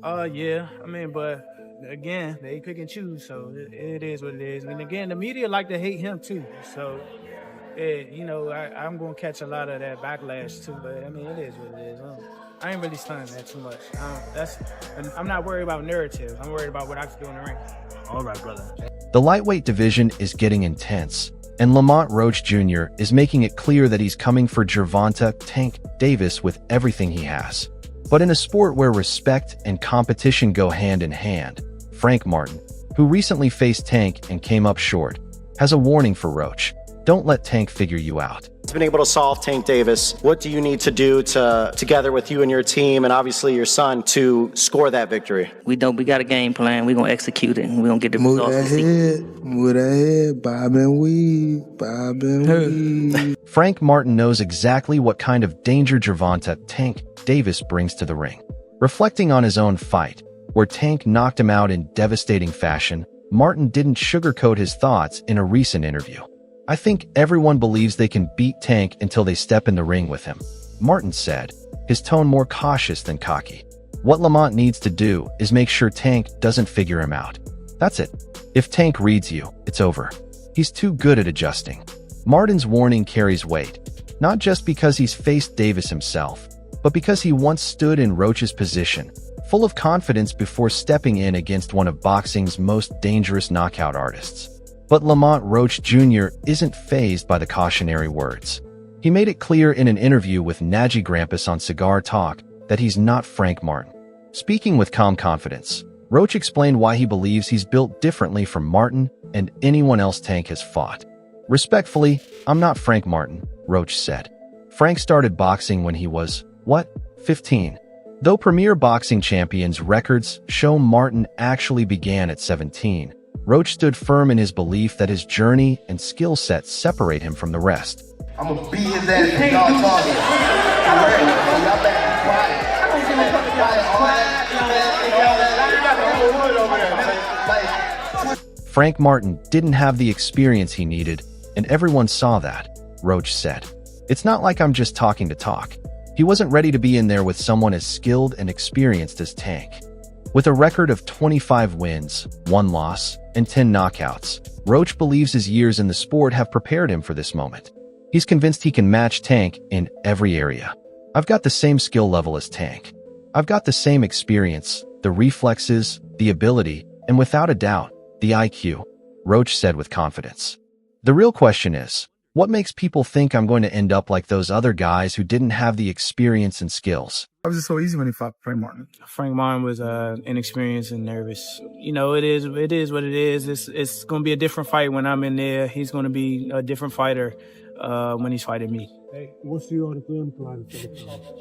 Yeah. I mean, but again, they pick and choose, so it is what it is. And again, the media like to hate him too. So, I'm going to catch a lot of that backlash too. But I mean, it is what it is. I ain't really studying that too much. I'm not worried about narratives. I'm worried about what I can do in the ring. All right, brother. The lightweight division is getting intense, and Lamont Roach Jr. is making it clear that he's coming for Gervonta "Tank" Davis with everything he has. But in a sport where respect and competition go hand in hand, Frank Martin, who recently faced Tank and came up short, has a warning for Roach. Don't let Tank figure you out. He's been able to solve Tank Davis. What do you need to do together with you and your team and obviously your son to score that victory? We got a game plan. We're going to execute it, and we're going to get the results. Move that head, bob and weave. Frank Martin knows exactly what kind of danger Gervonta "Tank" Davis brings to the ring. Reflecting on his own fight, where Tank knocked him out in devastating fashion, Martin didn't sugarcoat his thoughts in a recent interview. "I think everyone believes they can beat Tank until they step in the ring with him," Martin said, his tone more cautious than cocky. "What Lamont needs to do is make sure Tank doesn't figure him out. That's it. If Tank reads you, it's over. He's too good at adjusting." Martin's warning carries weight, not just because he's faced Davis himself, but because he once stood in Roach's position, full of confidence before stepping in against one of boxing's most dangerous knockout artists. But Lamont Roach Jr. isn't fazed by the cautionary words. He made it clear in an interview with Najee Grampus on Cigar Talk that he's not Frank Martin. Speaking with calm confidence, Roach explained why he believes he's built differently from Martin and anyone else Tank has fought. "Respectfully, I'm not Frank Martin," Roach said. "Frank started boxing when he was, 15? Though Premier Boxing Champions records show Martin actually began at 17, Roach stood firm in his belief that his journey and skill set separate him from the rest. I'm gonna beat his ass if y'all talking. Y'all better be quiet. Frank Martin didn't have the experience he needed, and everyone saw that, Roach said. "It's not like I'm just talking to talk." He wasn't ready to be in there with someone as skilled and experienced as Tank. With a record of 25 wins, 1 loss, and 10 knockouts, Roach believes his years in the sport have prepared him for this moment. He's convinced he can match Tank in every area. "I've got the same skill level as Tank. I've got the same experience, the reflexes, the ability, and without a doubt, the IQ," Roach said with confidence. "The real question is, what makes people think I'm going to end up like those other guys who didn't have the experience and skills?" It was just so easy when he fought Frank Martin. Frank Martin was inexperienced and nervous. It is what it is. It's going to be a different fight when I'm in there. He's going to be a different fighter when he's fighting me. Hey, what's you on the film plan?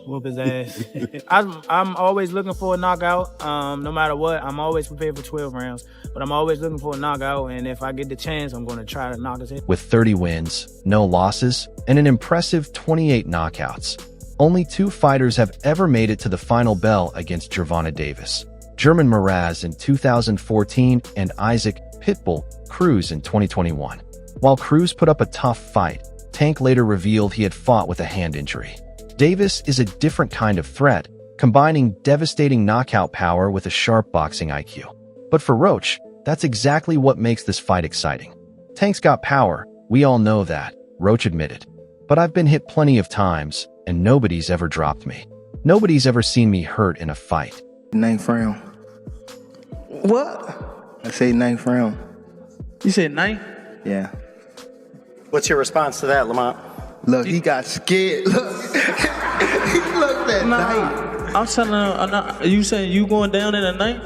Whoop his ass. I'm always looking for a knockout. No matter what, I'm always prepared for 12 rounds. But I'm always looking for a knockout, and if I get the chance, I'm going to try to knock his head. With 30 wins, no losses, and an impressive 28 knockouts, only 2 fighters have ever made it to the final bell against Gervonta Davis: German Mraz in 2014 and Isaac "Pitbull" Cruz in 2021. While Cruz put up a tough fight, Tank later revealed he had fought with a hand injury. Davis is a different kind of threat, combining devastating knockout power with a sharp boxing IQ. But for Roach, that's exactly what makes this fight exciting. "Tank's got power, we all know that," Roach admitted. "But I've been hit plenty of times, and nobody's ever dropped me. Nobody's ever seen me hurt in a fight." 9th round. What? I say 9th round. You said 9? Yeah. What's your response to that, Lamont? Look, he got scared. Look. He looked at night. I'm telling him, you saying you going down in a night?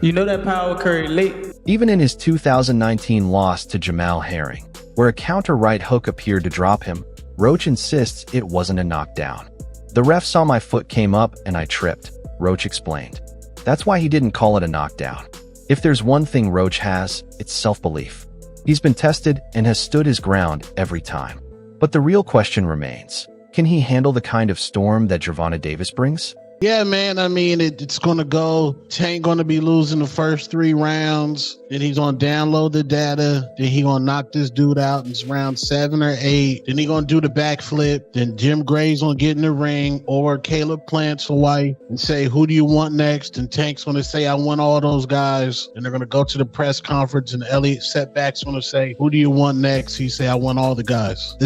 You know that power carry late. Even in his 2019 loss to Jamal Herring, where a counter right hook appeared to drop him, Roach insists it wasn't a knockdown. "The ref saw my foot came up and I tripped," Roach explained. That's why he didn't call it a knockdown. If there's one thing Roach has, it's self-belief. He's been tested and has stood his ground every time. But the real question remains, can he handle the kind of storm that Gervonta Davis brings? Yeah, man. I mean, it's going to go. Tank going to be losing the first 3 rounds. Then he's going to download the data. Then he going to knock this dude out in round 7 or 8. Then he going to do the backflip. Then Jim Gray's going to get in the ring, or Caleb Plant's Hawaii, and say, who do you want next? And Tank's going to say, I want all those guys. And they're going to go to the press conference, and Elliot Setback's going to say, who do you want next? He say, I want all the guys.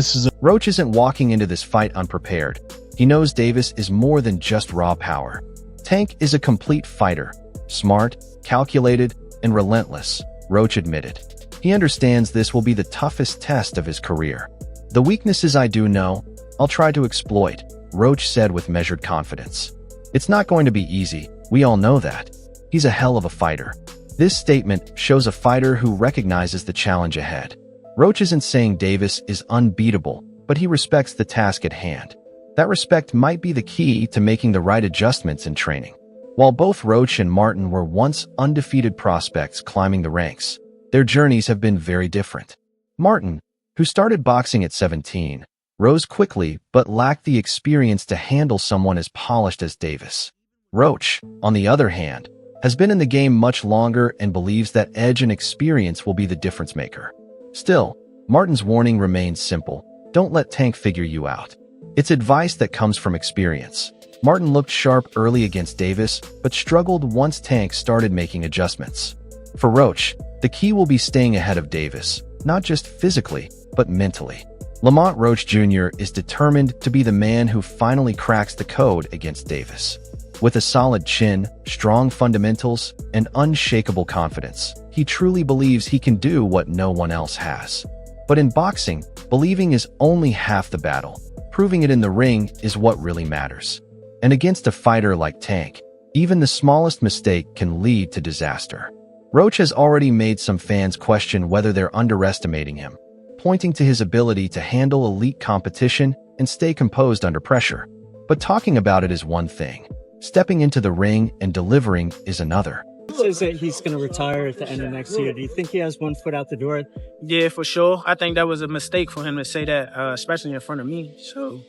Roach isn't walking into this fight unprepared. He knows Davis is more than just raw power. Tank is a complete fighter, smart, calculated, and relentless, Roach admitted. He understands this will be the toughest test of his career. The weaknesses I do know, I'll try to exploit, Roach said with measured confidence. It's not going to be easy, we all know that. He's a hell of a fighter. This statement shows a fighter who recognizes the challenge ahead. Roach isn't saying Davis is unbeatable, but he respects the task at hand. That respect might be the key to making the right adjustments in training. While both Roach and Martin were once undefeated prospects climbing the ranks, their journeys have been very different. Martin, who started boxing at 17, rose quickly but lacked the experience to handle someone as polished as Davis. Roach, on the other hand, has been in the game much longer and believes that edge and experience will be the difference maker. Still, Martin's warning remains simple: don't let Tank figure you out. It's advice that comes from experience. Martin looked sharp early against Davis, but struggled once Tank started making adjustments. For Roach, the key will be staying ahead of Davis, not just physically, but mentally. Lamont Roach Jr. is determined to be the man who finally cracks the code against Davis. With a solid chin, strong fundamentals, and unshakable confidence, he truly believes he can do what no one else has. But in boxing, believing is only half the battle. Proving it in the ring is what really matters. And against a fighter like Tank, even the smallest mistake can lead to disaster. Roach has already made some fans question whether they're underestimating him, pointing to his ability to handle elite competition and stay composed under pressure. But talking about it is one thing. Stepping into the ring and delivering is another. Says that he's going to retire at the end of next year. Do you think he has one foot out the door? Yeah, for sure. I think that was a mistake for him to say that, especially in front of me. So,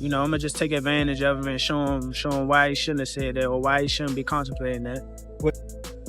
I'm going to just take advantage of him and show him why he shouldn't have said that or why he shouldn't be contemplating that.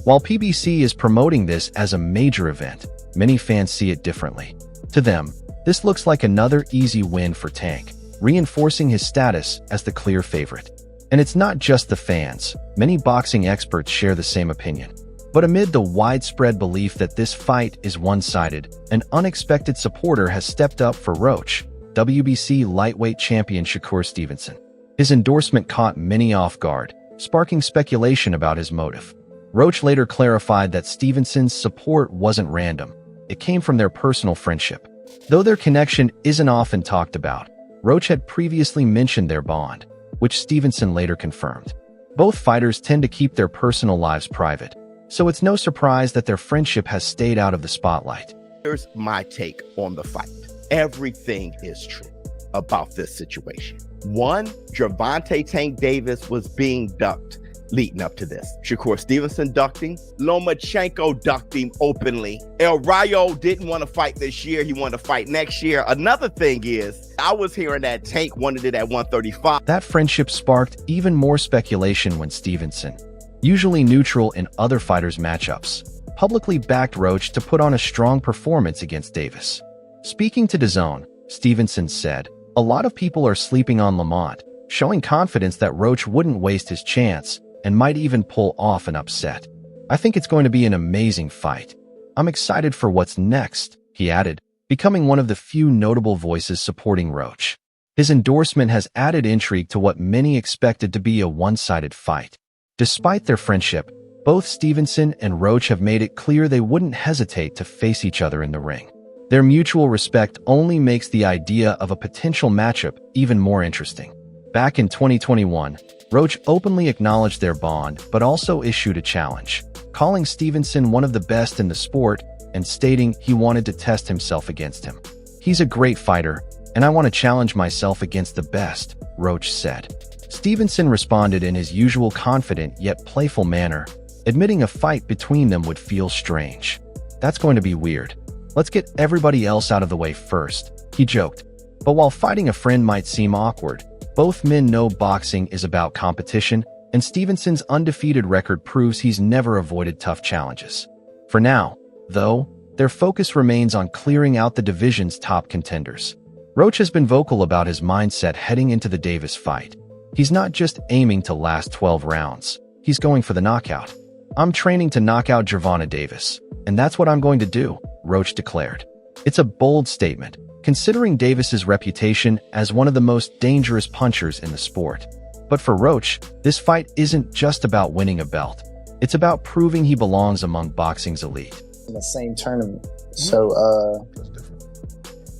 While PBC is promoting this as a major event, many fans see it differently. To them, this looks like another easy win for Tank, reinforcing his status as the clear favorite. And it's not just the fans. Many boxing experts share the same opinion. But amid the widespread belief that this fight is one-sided, an unexpected supporter has stepped up for Roach, WBC lightweight champion Shakur Stevenson. His endorsement caught many off guard, sparking speculation about his motive. Roach later clarified that Stevenson's support wasn't random. It came from their personal friendship. Though their connection isn't often talked about, Roach had previously mentioned their bond, which Stevenson later confirmed. Both fighters tend to keep their personal lives private, so it's no surprise that their friendship has stayed out of the spotlight. Here's my take on the fight. Everything is true about this situation. One, Gervonta Tank Davis was being ducked leading up to this. Shakur Stevenson ducked him. Lomachenko ducked him openly. El Rayo didn't want to fight this year. He wanted to fight next year. Another thing is, I was hearing that Tank wanted it at 135. That friendship sparked even more speculation when Stevenson, usually neutral in other fighters' matchups, publicly backed Roach to put on a strong performance against Davis. Speaking to DAZN, Stevenson said, "A lot of people are sleeping on Lamont, showing confidence that Roach wouldn't waste his chance and might even pull off an upset. I think it's going to be an amazing fight. I'm excited for what's next," he added, becoming one of the few notable voices supporting Roach. His endorsement has added intrigue to what many expected to be a one-sided fight. Despite their friendship, both Stevenson and Roach have made it clear they wouldn't hesitate to face each other in the ring. Their mutual respect only makes the idea of a potential matchup even more interesting. Back in 2021, Roach openly acknowledged their bond but also issued a challenge, calling Stevenson one of the best in the sport and stating he wanted to test himself against him. "He's a great fighter, and I want to challenge myself against the best," Roach said. Stevenson responded in his usual confident yet playful manner, admitting a fight between them would feel strange. "That's going to be weird. Let's get everybody else out of the way first," he joked. But while fighting a friend might seem awkward, both men know boxing is about competition, and Stevenson's undefeated record proves he's never avoided tough challenges. For now, though, their focus remains on clearing out the division's top contenders. Roach has been vocal about his mindset heading into the Davis fight. He's not just aiming to last 12 rounds, he's going for the knockout. "I'm training to knock out Gervonta Davis, and that's what I'm going to do," Roach declared. It's a bold statement, considering Davis's reputation as one of the most dangerous punchers in the sport. But for Roach, this fight isn't just about winning a belt. It's about proving he belongs among boxing's elite. In the same tournament. So,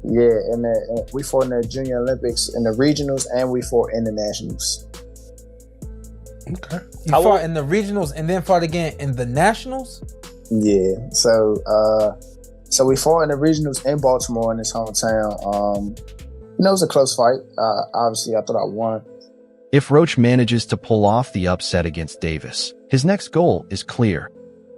yeah, and we fought in the Junior Olympics, in the regionals, and we fought in the nationals. Okay. You fought in the regionals and then fought again in the nationals? Yeah. So we fought in the regionals in Baltimore, in his hometown. It was a close fight. Obviously, I thought I won. If Roach manages to pull off the upset against Davis, his next goal is clear: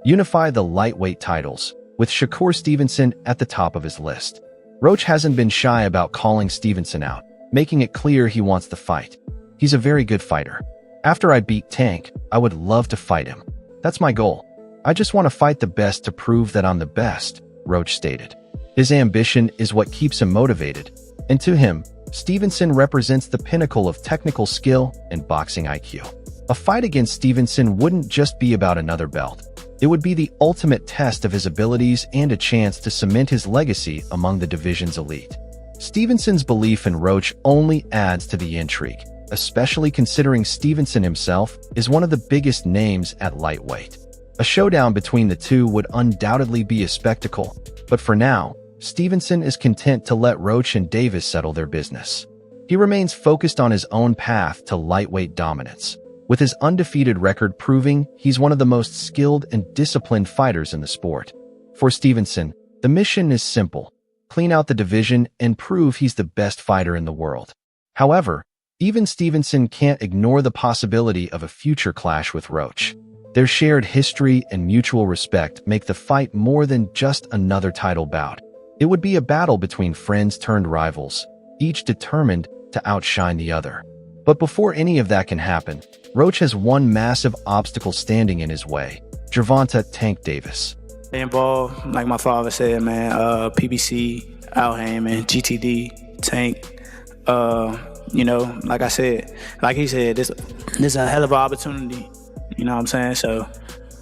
unify the lightweight titles, with Shakur Stevenson at the top of his list. Roach hasn't been shy about calling Stevenson out, making it clear he wants the fight. "He's a very good fighter. After I beat Tank, I would love to fight him. That's my goal. I just want to fight the best to prove that I'm the best," Roach stated. His ambition is what keeps him motivated, and to him, Stevenson represents the pinnacle of technical skill and boxing IQ. A fight against Stevenson wouldn't just be about another belt. It would be the ultimate test of his abilities and a chance to cement his legacy among the division's elite. Stevenson's belief in Roach only adds to the intrigue, especially considering Stevenson himself is one of the biggest names at lightweight. A showdown between the two would undoubtedly be a spectacle, but for now, Stevenson is content to let Roach and Davis settle their business. He remains focused on his own path to lightweight dominance, with his undefeated record proving he's one of the most skilled and disciplined fighters in the sport. For Stevenson, the mission is simple: clean out the division and prove he's the best fighter in the world. However, even Stevenson can't ignore the possibility of a future clash with Roach. Their shared history and mutual respect make the fight more than just another title bout. It would be a battle between friends turned rivals, each determined to outshine the other. But before any of that can happen, Roach has one massive obstacle standing in his way: Gervonta "Tank" Davis. Involved, like my father said, man, PBC, Al Heyman, GTD, Tank. Like I said, like he said, this is a hell of an opportunity. You know what I'm saying? So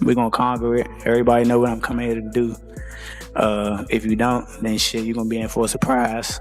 we're gonna conquer it. Everybody know what I'm coming here to do. If you don't, then shit, you're gonna be in for a surprise.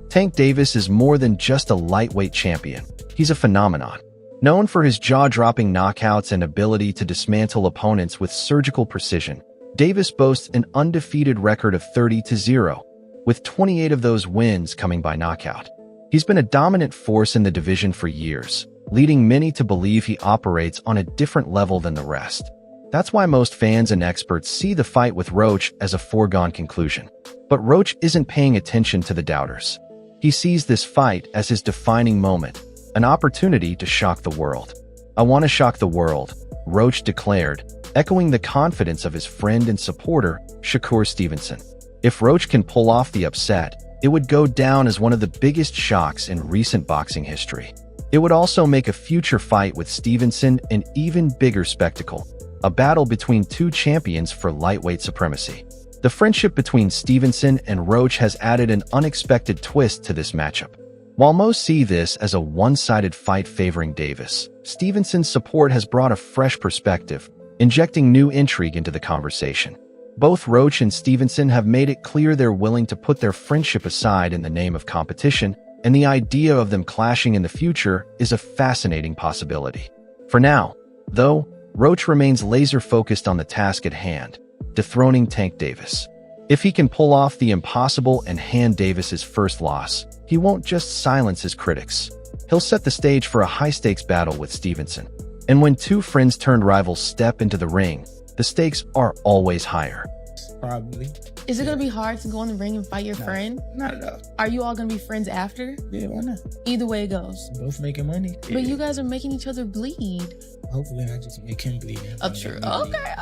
Tank Davis is more than just a lightweight champion. He's a phenomenon. Known for his jaw-dropping knockouts and ability to dismantle opponents with surgical precision, Davis boasts an undefeated record of 30-0, with 28 of those wins coming by knockout. He's been a dominant force in the division for years, leading many to believe he operates on a different level than the rest. That's why most fans and experts see the fight with Roach as a foregone conclusion. But Roach isn't paying attention to the doubters. He sees this fight as his defining moment, an opportunity to shock the world. "I want to shock the world," Roach declared, echoing the confidence of his friend and supporter, Shakur Stevenson. If Roach can pull off the upset, it would go down as one of the biggest shocks in recent boxing history. It would also make a future fight with Stevenson an even bigger spectacle, a battle between two champions for lightweight supremacy. The friendship between Stevenson and Roach has added an unexpected twist to this matchup. While most see this as a one-sided fight favoring Davis, Stevenson's support has brought a fresh perspective, injecting new intrigue into the conversation. Both Roach and Stevenson have made it clear they're willing to put their friendship aside in the name of competition, and the idea of them clashing in the future is a fascinating possibility. For now, though, Roach remains laser-focused on the task at hand: dethroning Tank Davis. If he can pull off the impossible and hand Davis his first loss, he won't just silence his critics. He'll set the stage for a high-stakes battle with Stevenson. And when two friends-turned-rivals step into the ring, the stakes are always higher. Probably. Is it going to be hard to go in the ring and fight your friend? Not at all. Are you all going to be friends after? Yeah, why not? Either way it goes. Both making money. But you guys are making each other bleed. Hopefully I just make him bleed. Oh, true. Okay.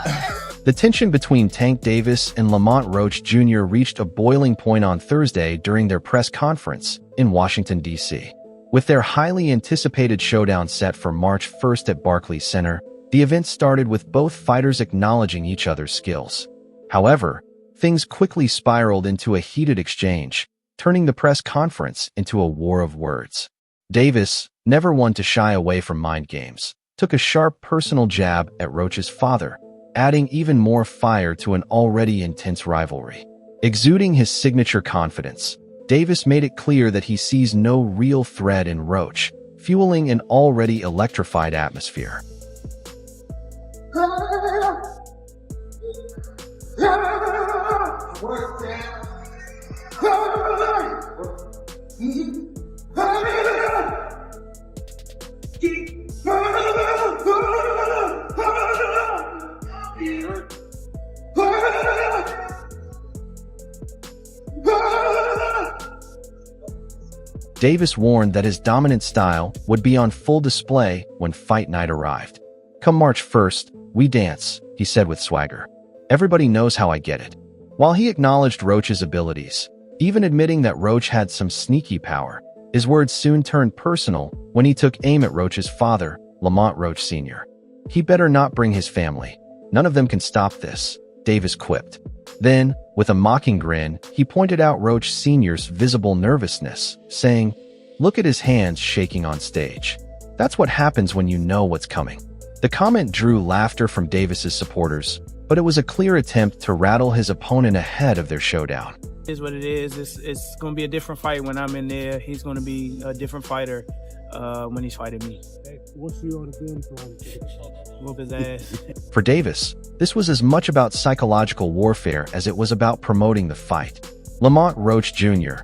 The tension between Tank Davis and Lamont Roach Jr. reached a boiling point on Thursday during their press conference in Washington, D.C. With their highly anticipated showdown set for March 1st at Barclays Center, the event started with both fighters acknowledging each other's skills. However, things quickly spiraled into a heated exchange, turning the press conference into a war of words. Davis, never one to shy away from mind games, took a sharp personal jab at Roach's father, adding even more fire to an already intense rivalry. Exuding his signature confidence, Davis made it clear that he sees no real threat in Roach, fueling an already electrified atmosphere. Davis warned that his dominant style would be on full display when fight night arrived. "Come March 1st, we dance," he said with swagger. "Everybody knows how I get it." While he acknowledged Roach's abilities, even admitting that Roach had some sneaky power, his words soon turned personal when he took aim at Roach's father, Lamont Roach Sr. "He better not bring his family. None of them can stop this," Davis quipped. Then, with a mocking grin, he pointed out Roach Sr.'s visible nervousness, saying, "Look at his hands shaking on stage. That's what happens when you know what's coming." The comment drew laughter from Davis's supporters, but it was a clear attempt to rattle his opponent ahead of their showdown. It is what it is. It's going to be a different fight when I'm in there. He's going to be a different fighter when he's fighting me. What's the other game plan? Whoop his ass. For Davis, this was as much about psychological warfare as it was about promoting the fight. Lamont Roach Jr.,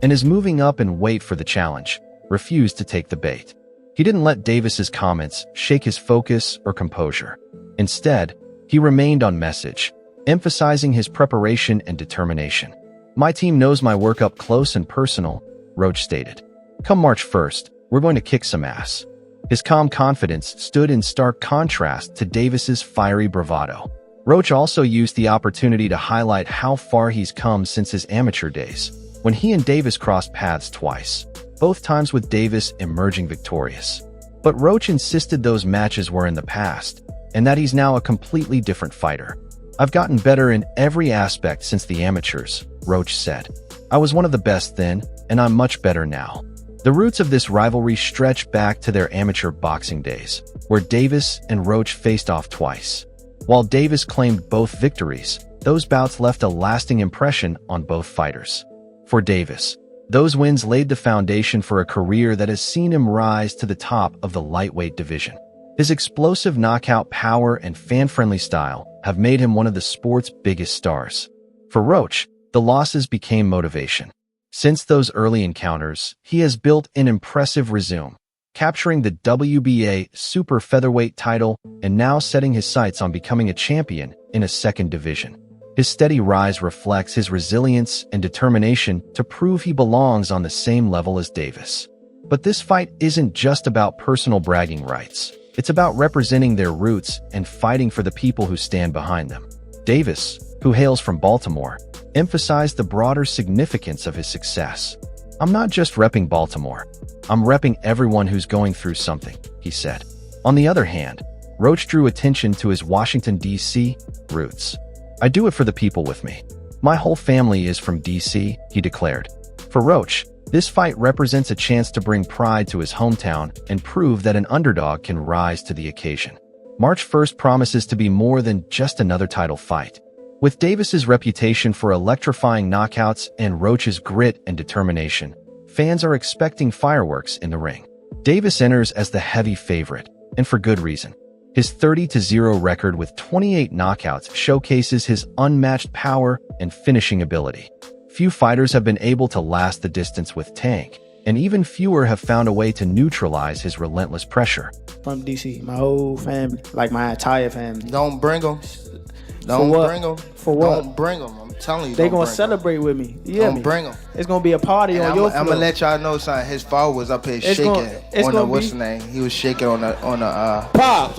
and his moving up in weight for the challenge, refused to take the bait. He didn't let Davis's comments shake his focus or composure. Instead, he remained on message, emphasizing his preparation and determination. "My team knows my work up close and personal," Roach stated. "Come March 1st, we're going to kick some ass." His calm confidence stood in stark contrast to Davis's fiery bravado. Roach also used the opportunity to highlight how far he's come since his amateur days, when he and Davis crossed paths twice, both times with Davis emerging victorious. But Roach insisted those matches were in the past, and that he's now a completely different fighter. "I've gotten better in every aspect since the amateurs," Roach said. "I was one of the best then, and I'm much better now." The roots of this rivalry stretch back to their amateur boxing days, where Davis and Roach faced off twice. While Davis claimed both victories, those bouts left a lasting impression on both fighters. For Davis, those wins laid the foundation for a career that has seen him rise to the top of the lightweight division. His explosive knockout power and fan-friendly style have made him one of the sport's biggest stars. For Roach, the losses became motivation. Since those early encounters, he has built an impressive resume, capturing the WBA super featherweight title and now setting his sights on becoming a champion in a second division. His steady rise reflects his resilience and determination to prove he belongs on the same level as Davis. But this fight isn't just about personal bragging rights. It's about representing their roots and fighting for the people who stand behind them. Davis, who hails from Baltimore, emphasized the broader significance of his success. "I'm not just repping Baltimore. I'm repping everyone who's going through something," he said. On the other hand, Roach drew attention to his Washington, D.C. roots. "I do it for the people with me. My whole family is from D.C., he declared. For Roach, this fight represents a chance to bring pride to his hometown and prove that an underdog can rise to the occasion. March 1st promises to be more than just another title fight. With Davis's reputation for electrifying knockouts and Roach's grit and determination, fans are expecting fireworks in the ring. Davis enters as the heavy favorite, and for good reason. His 30-0 record with 28 knockouts showcases his unmatched power and finishing ability. Few fighters have been able to last the distance with Tank, and even fewer have found a way to neutralize his relentless pressure. From DC, my whole family, like my entire family. Don't bring them. Don't bring them. For what? Don't bring them. I'm telling you. They gonna celebrate with me. Yeah, don't bring them. It's gonna be a party on your floor. I'm gonna let y'all know something. His father was up here shaking on the what's the name? He was shaking on the pops.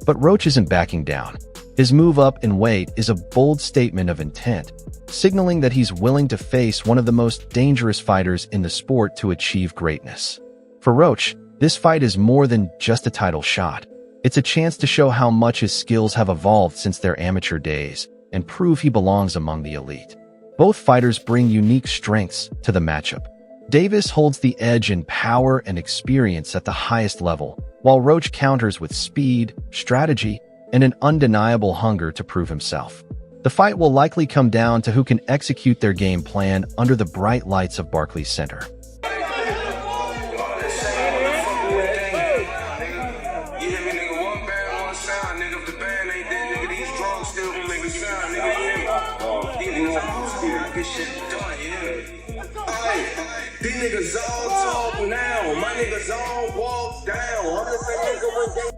But Roach isn't backing down. His move up in weight is a bold statement of intent, signaling that he's willing to face one of the most dangerous fighters in the sport to achieve greatness. For Roach, this fight is more than just a title shot. It's a chance to show how much his skills have evolved since their amateur days and prove he belongs among the elite. Both fighters bring unique strengths to the matchup. Davis holds the edge in power and experience at the highest level, while Roach counters with speed, strategy, and an undeniable hunger to prove himself. The fight will likely come down to who can execute their game plan under the bright lights of Barclays Center.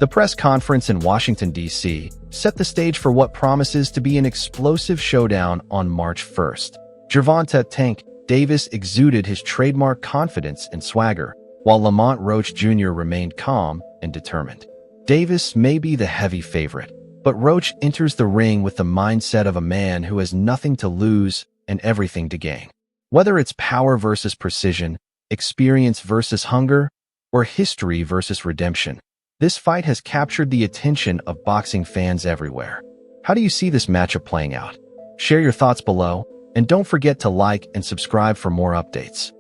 The press conference in Washington, D.C. set the stage for what promises to be an explosive showdown on March 1st. Gervonta "Tank" Davis exuded his trademark confidence and swagger, while Lamont Roach Jr. remained calm and determined. Davis may be the heavy favorite, but Roach enters the ring with the mindset of a man who has nothing to lose and everything to gain. Whether it's power versus precision, experience versus hunger, or history versus redemption, this fight has captured the attention of boxing fans everywhere. How do you see this matchup playing out? Share your thoughts below, and don't forget to like and subscribe for more updates.